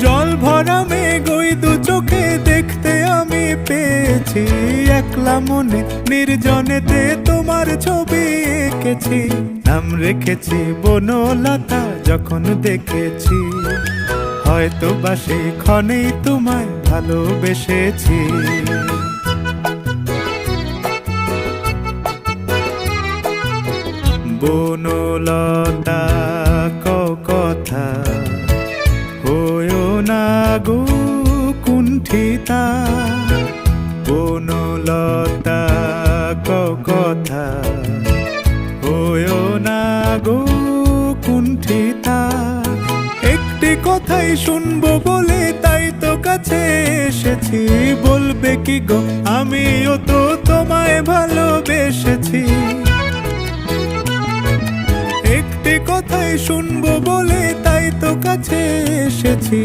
জল ভরা মেঘ ওই দু চোখে দেখতে আমি পেয়েছি, একলা মনে নির্জনেতে তোমার ছবি এঁকেছি। নাম রেখেছি বনলতা যখন দেখেছি, হয়তো বা সেই ক্ষণেই তোমায় ভালোবেসেছি। বনলতা কথা হয়ো না গো কুণ্ঠিতা, বনলতা কথা হয়ো না গো কুণ্ঠিতা। একটি কথাই শুনবো বলে তাই তো কাছে এসেছি, বলবে কি গো আমিও তো তোমায় ভালোবেসেছি। একটি কথাই শুনবো বলে তাই তো কাছে এসেছি,